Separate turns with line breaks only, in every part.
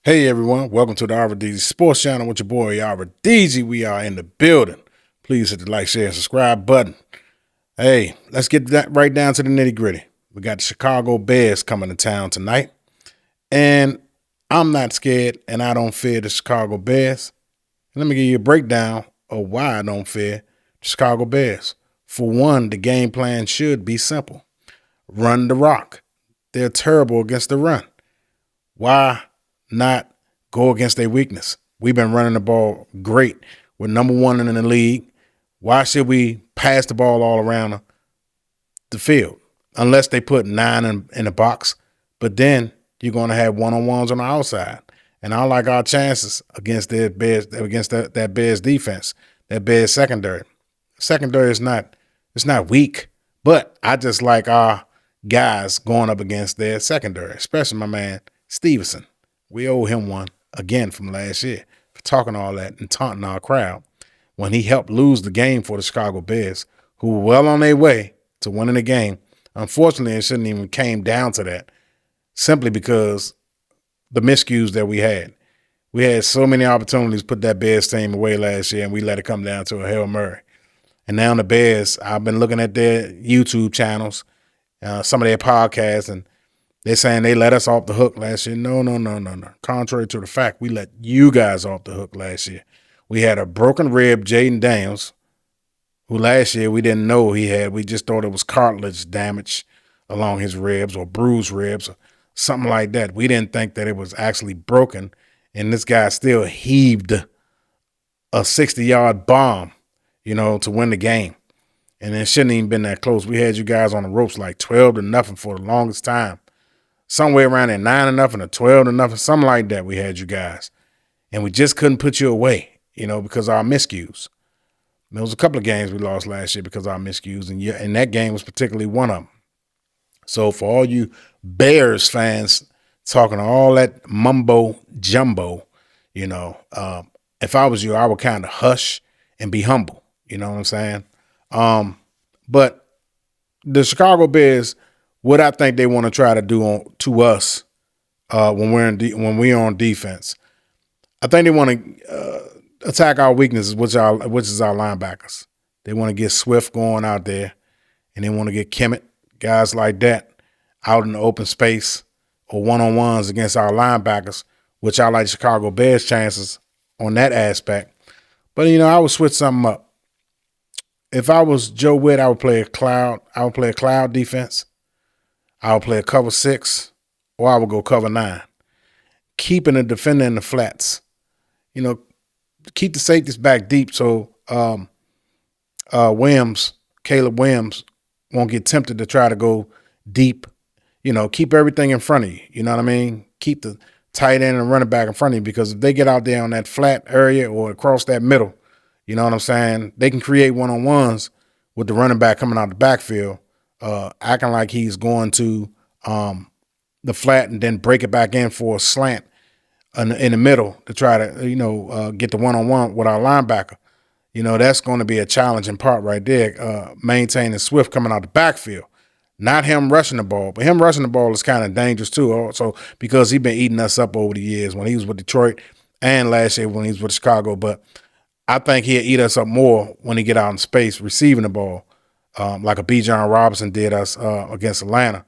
Hey everyone, welcome to the Arbor DZ Sports Channel with your boy Arbor DZ. We are in the building. Please hit the like, share, and subscribe button. Hey, let's get that right down to the nitty gritty. We got the Chicago Bears coming to town tonight, and I'm not scared and I don't fear the Chicago Bears. Let me give you a breakdown of why I don't fear the Chicago Bears. For one, the game plan should be simple. Run the rock. They're terrible against the run. Why not go against their weakness? We've been running the ball great. We're number one in the league. Why should we pass the ball all around the field? Unless they put 9 in the box. But then you're going to have one-on-ones on the outside. And I like our chances against that Bears defense, that Bears secondary. Secondary is not weak, but I just like our guys going up against their secondary, especially my man Stevenson. We owe him one again from last year for talking all that and taunting our crowd when he helped lose the game for the Chicago Bears, who were well on their way to winning the game. Unfortunately, it shouldn't even came down to that, simply because the miscues that we had. We had so many opportunities to put that Bears team away last year, and we let it come down to a Hail Mary. And now the Bears, I've been looking at their YouTube channels, some of their podcasts, and they're saying they let us off the hook last year. No. Contrary to the fact, we let you guys off the hook last year. We had a broken rib, Jaden Daniels, who last year we didn't know he had. We just thought it was cartilage damage along his ribs or bruised ribs or something like that. We didn't think that it was actually broken. And this guy still heaved a 60-yard bomb, to win the game. And it shouldn't even been that close. We had you guys on the ropes like 12-0 for the longest time. Somewhere around there, 9-0 or 12-0, something like that. We had you guys, and we just couldn't put you away, because of our miscues. There was a couple of games we lost last year because of our miscues, and that game was particularly one of them. So for all you Bears fans talking all that mumbo jumbo, if I was you, I would kind of hush and be humble. You know what I'm saying? But the Chicago Bears, what I think they want to try to do to us when we're on defense, I think they want to attack our weaknesses, which is our linebackers. They want to get Swift going out there, and they want to get Kemet, guys like that, out in the open space or one-on-ones against our linebackers, which I like Chicago Bears' chances on that aspect. But I would switch something up. If I was Joe Witt, I would play a cloud. I would play a cloud defense. I would play a cover 6, or I would go cover 9. Keeping the defender in the flats. Keep the safeties back deep so Caleb Williams won't get tempted to try to go deep. Keep everything in front of you. You know what I mean? Keep the tight end and running back in front of you, because if they get out there on that flat area or across that middle, you know what I'm saying, they can create one-on-ones with the running back coming out the backfield, acting like he's going to the flat and then break it back in for a slant in the middle to try to, get the one-on-one with our linebacker. That's going to be a challenging part right there, maintaining Swift coming out the backfield. Not him rushing the ball, but him rushing the ball is kind of dangerous too, also because he's been eating us up over the years when he was with Detroit and last year when he was with Chicago. But I think he'll eat us up more when he get out in space receiving the ball, like a Bijan Robinson did us against Atlanta.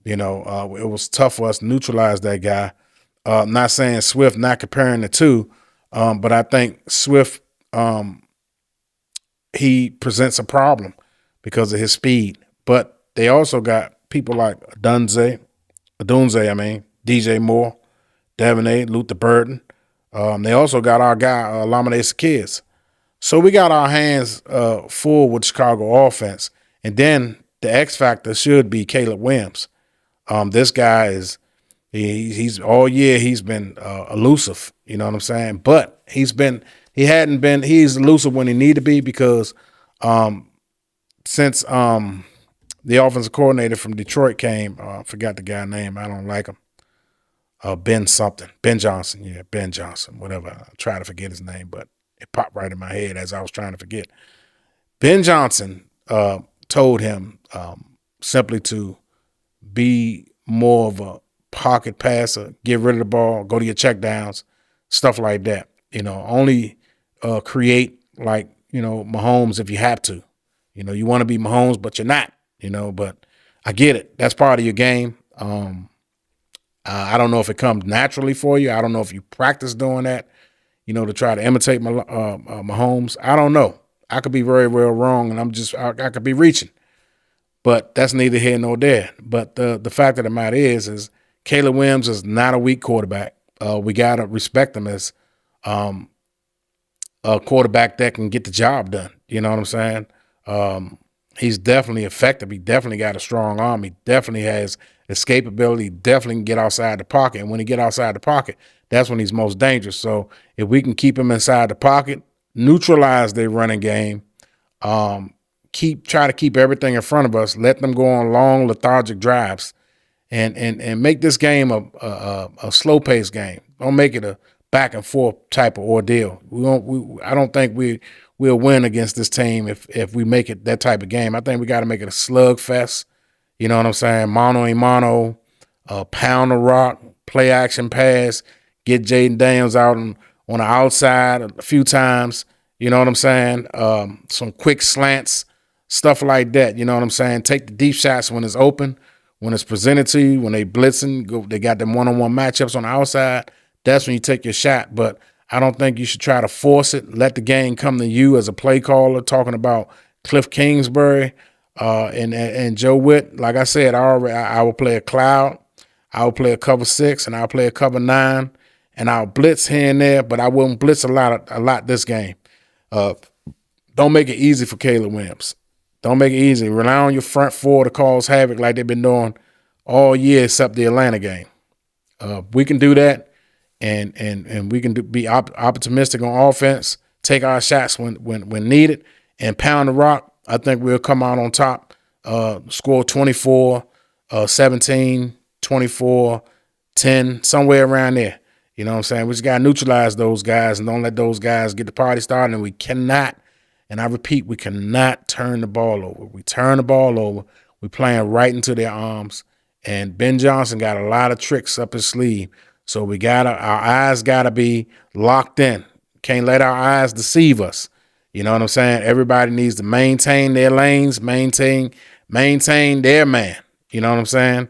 It was tough for us to neutralize that guy. Not saying Swift, not comparing the two, but I think Swift, he presents a problem because of his speed. But they also got people like DJ Moore, Devin A, Luther Burden. They also got our guy, Lamine Sakirs. So we got our hands full with Chicago offense. And then the X factor should be Caleb Williams. This guy he's all year he's been elusive, you know what I'm saying? But he's elusive when he need to be, because since the offensive coordinator from Detroit came, I forgot the guy's name, I don't like him. Ben Johnson, whatever. I try to forget his name, but it popped right in my head as I was trying to forget. Ben Johnson told him simply to be more of a pocket passer, get rid of the ball, go to your check downs, stuff like that. Only create like, Mahomes if you have to. You want to be Mahomes, but you're not, but I get it. That's part of your game. I don't know if it comes naturally for you. I don't know if you practice doing that, to try to imitate Mahomes. I don't know. I could be very well wrong, and I could be reaching. But that's neither here nor there. But the fact of the matter is Caleb Williams is not a weak quarterback. We got to respect him as a quarterback that can get the job done. You know what I'm saying? He's definitely effective. He definitely got a strong arm. He definitely has escapability. He definitely can get outside the pocket. And when he get outside the pocket, that's when he's most dangerous. So if we can keep him inside the pocket, neutralize their running game, try to keep everything in front of us, let them go on long lethargic drives, and make this game a slow paced game. Don't make it a back and forth type of ordeal. I don't think we'll win against this team if we make it that type of game. I think we got to make it a slugfest. You know what I'm saying? Mano a mano, pound the rock, play action pass, get Jaden Daniels out on the outside a few times. You know what I'm saying? Some quick slants, stuff like that. You know what I'm saying? Take the deep shots when it's open, when it's presented to you, when they blitzing, they got them one-on-one matchups on the outside. That's when you take your shot. But I don't think you should try to force it. Let the game come to you as a play caller, talking about Cliff Kingsbury and Joe Witt. Like I said, I will play a cloud. I will play a cover 6, and I'll play a cover 9, and I'll blitz here and there, but I won't blitz a lot this game. Don't make it easy for Caleb Williams. Don't make it easy. Rely on your front four to cause havoc like they've been doing all year except the Atlanta game. We can do that. And we can be optimistic on offense, take our shots when needed, and pound the rock. I think we'll come out on top, score 24, 17, 24, 10, somewhere around there. You know what I'm saying? We just got to neutralize those guys and don't let those guys get the party started. And we cannot, and I repeat, we cannot turn the ball over. We turn the ball over, we playing right into their arms. And Ben Johnson got a lot of tricks up his sleeve. So our eyes gotta be locked in. Can't let our eyes deceive us. You know what I'm saying? Everybody needs to maintain their lanes, maintain their man. You know what I'm saying?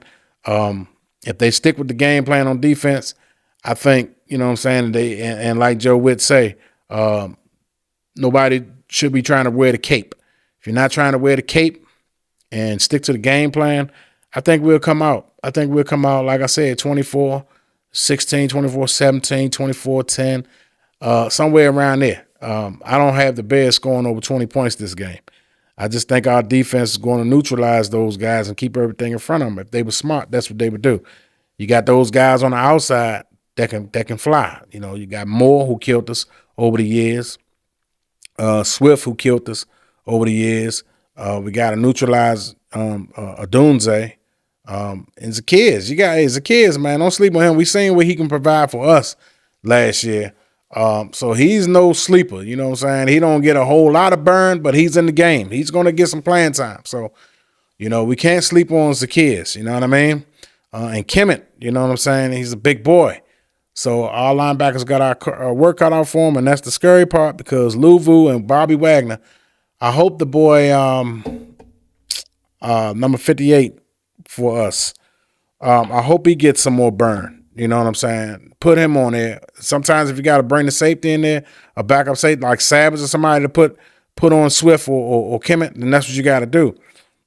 If they stick with the game plan on defense, I think, you know what I'm saying, and like Joe Witt say, nobody should be trying to wear the cape. If you're not trying to wear the cape and stick to the game plan, I think we'll come out. Like I said, 24-16, 24-17, 24-10, somewhere around there. I don't have the Bears scoring over 20 points this game. I just think our defense is going to neutralize those guys and keep everything in front of them. If they were smart, that's what they would do. You got those guys on the outside that can fly. You know, you got Moore, who killed us over the years. Swift, who killed us over the years. We got to neutralize Odunze. And Zacchaeus, Zacchaeus, man, don't sleep on him. We seen what he can provide for us last year. So he's no sleeper, you know what I'm saying? He don't get a whole lot of burn, but he's in the game. He's going to get some playing time. So, you know, we can't sleep on Zacchaeus, you know what I mean? And Kemet, you know what I'm saying? He's a big boy. So our linebackers got our work cut out for him, and that's the scary part because Luvu and Bobby Wagner, I hope the boy number 58 for us, I hope he gets some more burn. You know what I'm saying? Put him on there. Sometimes if you got to bring the safety in there, a backup safety like Savage or somebody to put on Swift or Kemet, then that's what you got to do.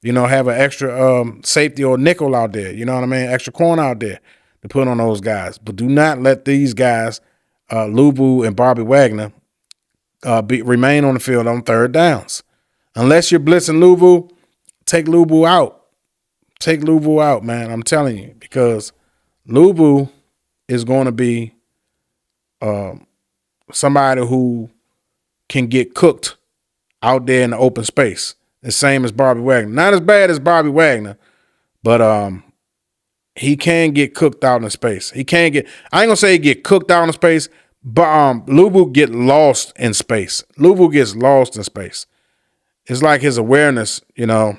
You know, have an extra safety or nickel out there. You know what I mean? Extra corner out there to put on those guys. But do not let these guys, Luvu and Bobby Wagner, remain on the field on third downs. Unless you're blitzing Luvu, take Luvu out. Take Luvu out, man. I'm telling you, because Luvu is going to be somebody who can get cooked out there in the open space. The same as Bobby Wagner. Not as bad as Bobby Wagner, but he can get cooked out in space. I ain't gonna say he get cooked out in space, but Luvu get lost in space. Luvu gets lost in space. It's like his awareness, you know,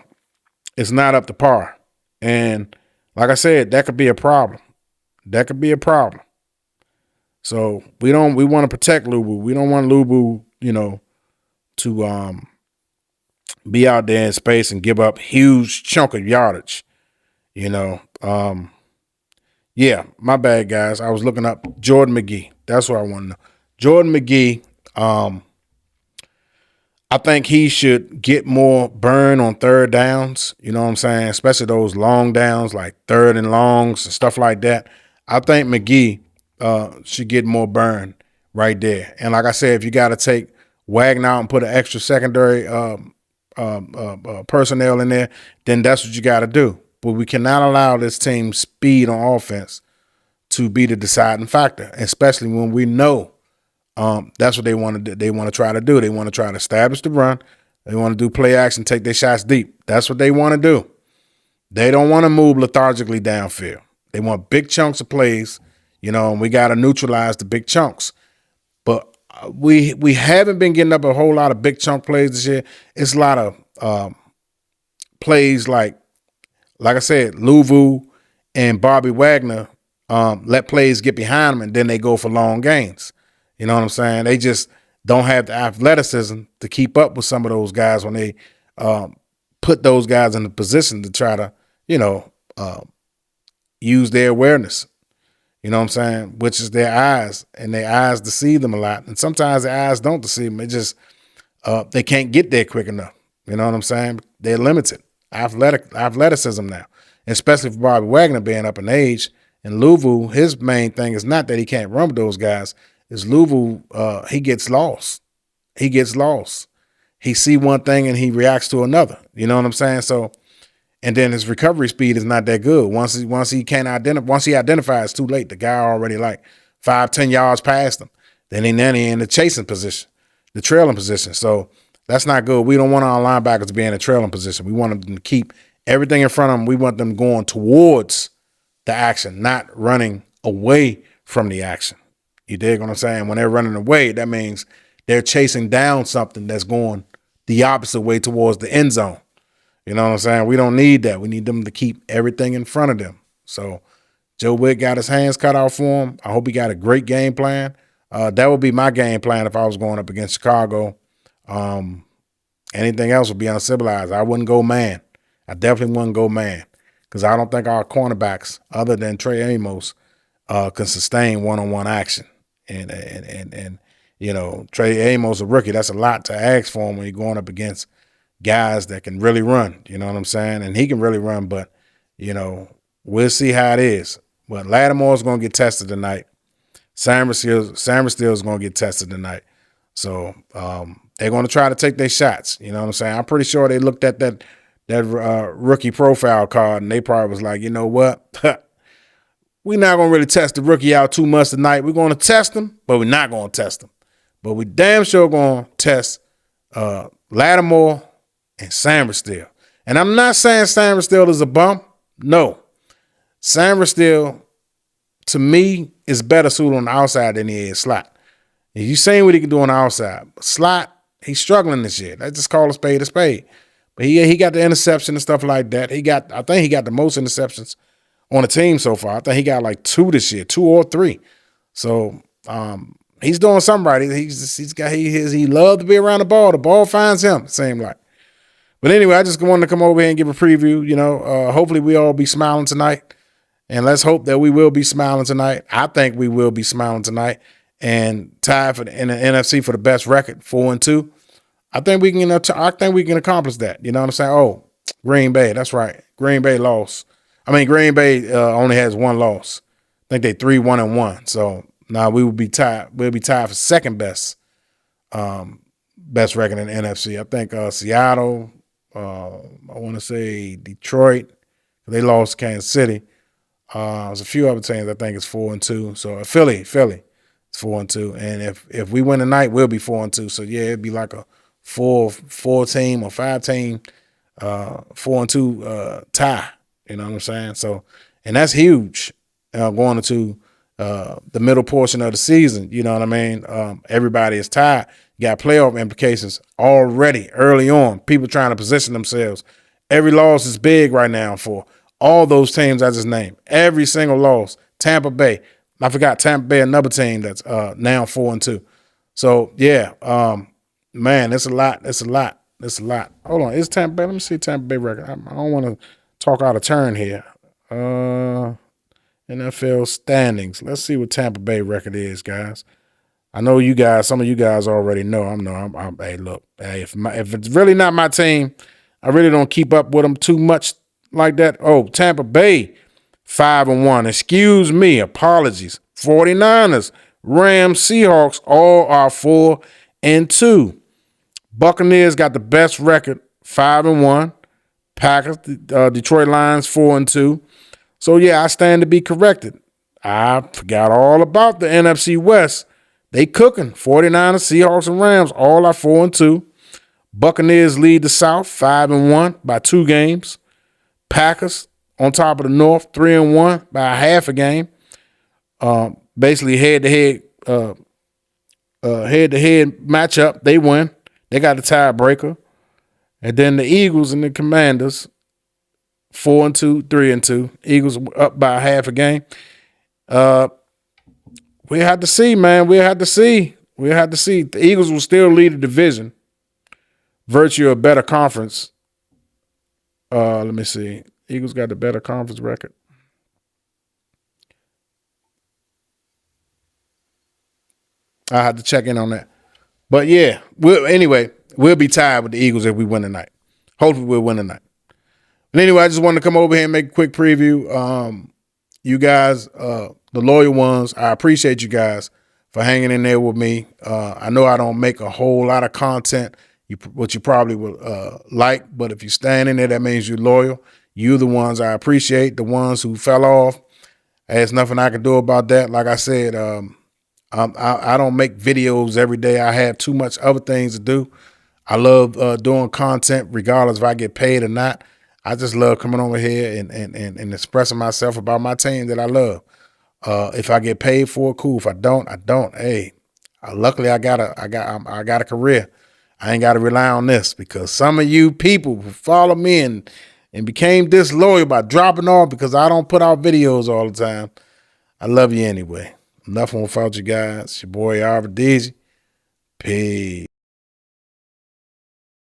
is not up to par. And like I said, that could be a problem. That could be a problem. So we want to protect Lubu. We don't want Lubu, to be out there in space and give up huge chunk of yardage. Yeah, my bad, guys. I was looking up Jordan McGee. That's what I want to know. Jordan McGee, I think he should get more burn on third downs. You know what I'm saying? Especially those long downs, like third and longs and stuff like that. I think McGee should get more burn right there. And like I said, if you got to take Wagner out and put an extra secondary personnel in there, then that's what you got to do. But we cannot allow this team's speed on offense to be the deciding factor, especially when we know that's what they want to do. They want to try to do. They want to try to establish the run. They want to do play action, take their shots deep. That's what they want to do. They don't want to move lethargically downfield. They want big chunks of plays, and we got to neutralize the big chunks. But we haven't been getting up a whole lot of big chunk plays this year. It's a lot of plays like I said, Luvu and Bobby Wagner let plays get behind them, and then they go for long gains. You know what I'm saying? They just don't have the athleticism to keep up with some of those guys when they put those guys in the position to try to, use their awareness. You know what I'm saying? Which is their eyes, and their eyes deceive them a lot. And sometimes their eyes don't deceive them. It just they can't get there quick enough. You know what I'm saying? They're limited. Athleticism now, especially for Bobby Wagner being up in age. And Luvu, his main thing is not that he can't run with those guys. Is Luvu, he gets lost. He gets lost. He see one thing and he reacts to another. You know what I'm saying? So, and then his recovery speed is not that good. Once he identifies, it's too late. The guy already like 5-10 yards past him. Then he in the chasing position, the trailing position. So that's not good. We don't want our linebackers to be in a trailing position. We want them to keep everything in front of them. We want them going towards the action, not running away from the action. You dig what I'm saying? When they're running away, that means they're chasing down something that's going the opposite way towards the end zone. You know what I'm saying? We don't need that. We need them to keep everything in front of them. So Joe Wick got his hands cut off for him. I hope he got a great game plan. That would be my game plan if I was going up against Chicago. Anything else would be uncivilized. I wouldn't go man. I definitely wouldn't go man because I don't think our cornerbacks, other than Trey Amos, can sustain one-on-one action. And Trey Amos, a rookie, that's a lot to ask for him when you're going up against guys that can really run. You know what I'm saying? And he can really run, but, we'll see how it is. But Lattimore's going to get tested tonight. Sammersteel is going to get tested tonight. So they're going to try to take their shots. You know what I'm saying? I'm pretty sure they looked at that rookie profile card and they probably was like, you know what? We're not going to really test the rookie out too much tonight. We're going to test him, but we're not going to test him. But we damn sure going to test Lattimore and Sammersteel. And I'm not saying Sammersteel is a bum. No. Sammersteel, to me, is better suited on the outside than he is slot. And you seen what he can do on the outside. But slot, he's struggling this year. Let's just call a spade a spade. But he got the interception and stuff like that. I think he got the most interceptions on the team so far. I think he got like 2 this year, 2 or 3. So he's doing something right. He loves to be around the ball. The ball finds him, it seems like. But anyway, I just wanted to come over here and give a preview. Hopefully we all be smiling tonight. And let's hope that we will be smiling tonight. I think we will be smiling tonight and tied in the NFC for the best record, 4-2. I think we can accomplish that. You know what I'm saying? Oh, Green Bay. That's right. Green Bay lost. Green Bay only has 1 loss. I think they 3-1-1. So now we will be tied. We'll be tied for second best record in the NFC. I think Seattle. I want to say Detroit. They lost to Kansas City. There's a few other teams. I think it's 4-2. So Philly, it's 4-2. And if we win tonight, we'll be 4-2. So yeah, it'd be like a 4 team or 5 team 4-2 tie. You know what I'm saying? So, and that's huge going into the middle portion of the season. You know what I mean? Everybody is tied. You got playoff implications already early on. People trying to position themselves. Every loss is big right now for all those teams I just named. Every single loss Tampa Bay. I forgot Tampa Bay, another team that's now 4-2. So yeah, man, it's a lot. It's a lot. It's a lot. Hold on, is Tampa Bay? Let me see Tampa Bay record. I don't want to talk out of turn here. NFL standings. Let's see what Tampa Bay record is, guys. I know you guys. Some of you guys already know. Hey, look. Hey, if it's really not my team, I really don't keep up with them too much like that. Oh, Tampa Bay, 5-1. Excuse me. Apologies. 49ers, Rams, Seahawks, all are 4-2. Buccaneers got the best record, 5-1. Packers, Detroit Lions, 4-2. So yeah, I stand to be corrected. I forgot all about the NFC West. They cooking. 49ers, Seahawks, and Rams all are 4-2. Buccaneers lead the South 5-1 by 2 games. Packers on top of the North 3-1 by half a game. Basically head-to-head matchup. They win. They got the tiebreaker. And then the Eagles and the Commanders 4-2, 3-2. Eagles up by half a game. We have to see, man. We have to see. The Eagles will still lead the division. Virtue of better conference. Let me see. Eagles got the better conference record. I have to check in on that. But yeah, we'll be tied with the Eagles if we win tonight. Hopefully we'll win tonight. But anyway, I just wanted to come over here and make a quick preview. You guys, the loyal ones, I appreciate you guys for hanging in there with me. I know I don't make a whole lot of content, what you probably would like, but if you stand in there, that means you're loyal. You're the ones I appreciate. The ones who fell off, there's nothing I can do about that. Like I said, I don't make videos every day. I have too much other things to do. I love doing content regardless if I get paid or not. I just love coming over here and expressing myself about my team that I love. If I get paid for it, cool. If I don't, I don't. Hey, luckily I got a career. I ain't got to rely on this because some of you people who follow me and became disloyal by dropping off because I don't put out videos all the time. I love you anyway. Enough without you guys. It's your boy Arva Deezy. Peace.